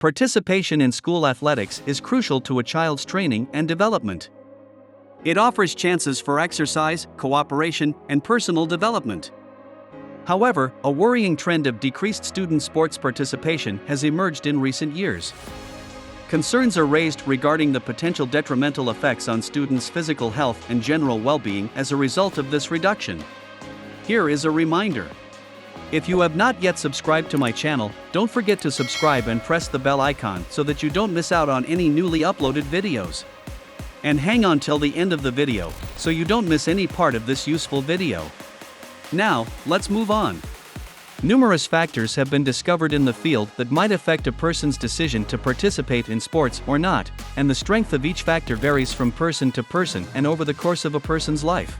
Participation in school athletics is crucial to a child's training and development. It offers chances for exercise, cooperation, and personal development. However, a worrying trend of decreased student sports participation has emerged in recent years. Concerns are raised regarding the potential detrimental effects on students' physical health and general well-being as a result of this reduction. Here is a reminder. If you have not yet subscribed to my channel, don't forget to subscribe and press the bell icon so that you don't miss out on any newly uploaded videos. And hang on till the end of the video, so you don't miss any part of this useful video. Now, let's move on. Numerous factors have been discovered in the field that might affect a person's decision to participate in sports or not, and the strength of each factor varies from person to person and over the course of a person's life.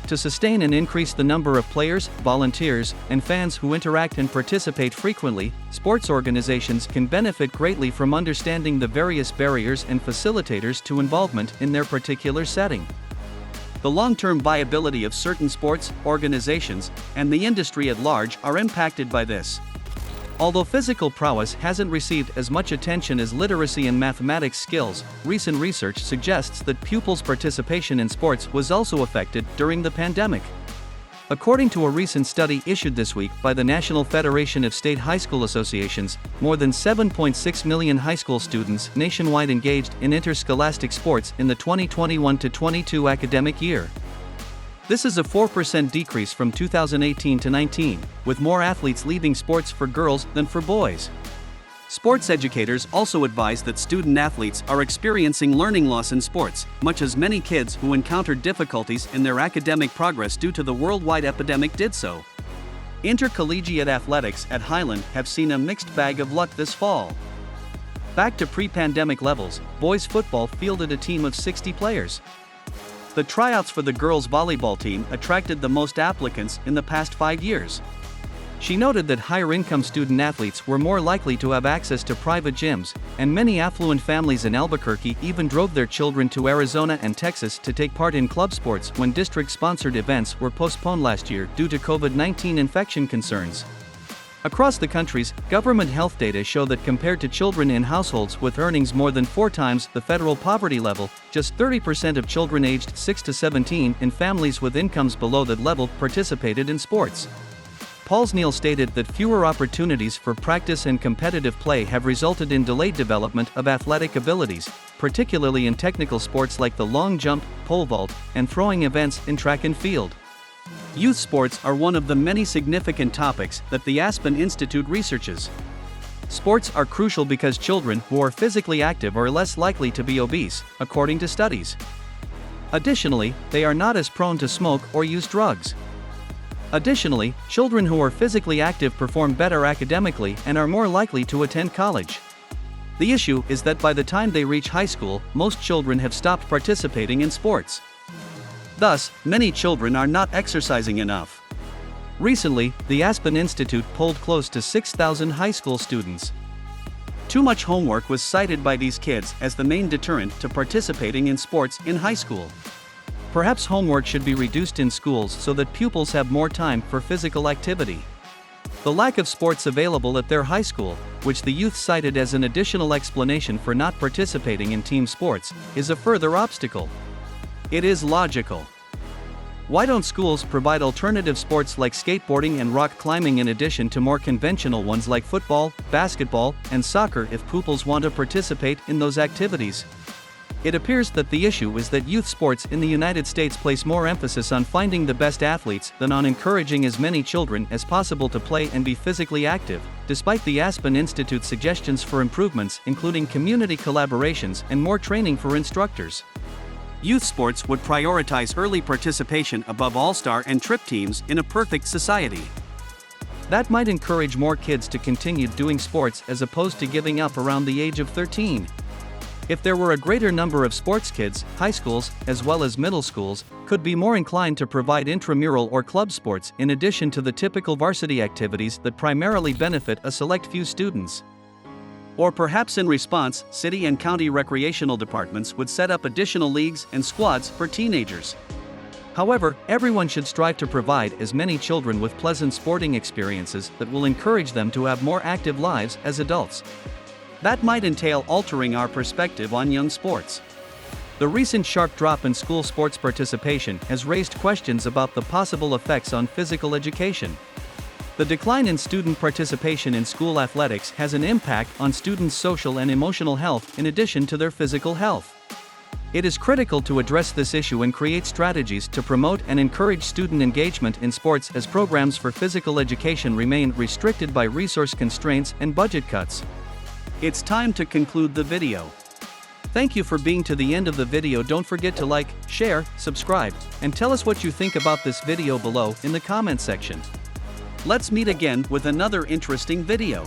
To sustain and increase the number of players, volunteers, and fans who interact and participate frequently, sports organizations can benefit greatly from understanding the various barriers and facilitators to involvement in their particular setting. The long-term viability of certain sports, organizations, and the industry at large are impacted by this. Although physical prowess hasn't received as much attention as literacy and mathematics skills, recent research suggests that pupils' participation in sports was also affected during the pandemic. According to a recent study issued this week by the National Federation of State High School Associations, more than 7.6 million high school students nationwide engaged in interscholastic sports in the 2021-22 academic year. This is a 4% decrease from 2018 to 19, with more athletes leaving sports for girls than for boys. Sports educators also advise that student athletes are experiencing learning loss in sports, much as many kids who encountered difficulties in their academic progress due to the worldwide epidemic did so. Intercollegiate athletics at Highland have seen a mixed bag of luck this fall. Back to pre-pandemic levels, boys football fielded a team of 60 players. The tryouts for the girls' volleyball team attracted the most applicants in the past 5 years. She noted that higher-income student athletes were more likely to have access to private gyms, and many affluent families in Albuquerque even drove their children to Arizona and Texas to take part in club sports when district-sponsored events were postponed last year due to COVID-19 infection concerns. Across the country's government health data show that compared to children in households with earnings more than 4 times the federal poverty level, just 30% of children aged 6 to 17 in families with incomes below that level participated in sports. Paulsneel stated that fewer opportunities for practice and competitive play have resulted in delayed development of athletic abilities, particularly in technical sports like the long jump, pole vault, and throwing events in track and field. Youth sports are one of the many significant topics that the Aspen Institute researches. Sports are crucial because children who are physically active are less likely to be obese, according to studies. Additionally, they are not as prone to smoke or use drugs. Additionally, children who are physically active perform better academically and are more likely to attend college. The issue is that by the time they reach high school, most children have stopped participating in sports. Thus, many children are not exercising enough. Recently, the Aspen Institute polled close to 6,000 high school students. Too much homework was cited by these kids as the main deterrent to participating in sports in high school. Perhaps homework should be reduced in schools so that pupils have more time for physical activity. The lack of sports available at their high school, which the youth cited as an additional explanation for not participating in team sports, is a further obstacle. It is logical. Why don't schools provide alternative sports like skateboarding and rock climbing in addition to more conventional ones like football, basketball, and soccer if pupils want to participate in those activities? It appears that the issue is that youth sports in the United States place more emphasis on finding the best athletes than on encouraging as many children as possible to play and be physically active, despite the Aspen Institute's suggestions for improvements including community collaborations and more training for instructors. Youth sports would prioritize early participation above all-star and trip teams in a perfect society. That might encourage more kids to continue doing sports as opposed to giving up around the age of 13. If there were a greater number of sports kids, high schools, as well as middle schools, could be more inclined to provide intramural or club sports in addition to the typical varsity activities that primarily benefit a select few students. Or perhaps in response, city and county recreational departments would set up additional leagues and squads for teenagers. However, everyone should strive to provide as many children with pleasant sporting experiences that will encourage them to have more active lives as adults. That might entail altering our perspective on young sports. The recent sharp drop in school sports participation has raised questions about the possible effects on physical education. The decline in student participation in school athletics has an impact on students' social and emotional health in addition to their physical health. It is critical to address this issue and create strategies to promote and encourage student engagement in sports as programs for physical education remain restricted by resource constraints and budget cuts. It's time to conclude the video. Thank you for being to the end of the video. Don't forget to like, share, subscribe, and tell us what you think about this video below in the comment section. Let's meet again with another interesting video.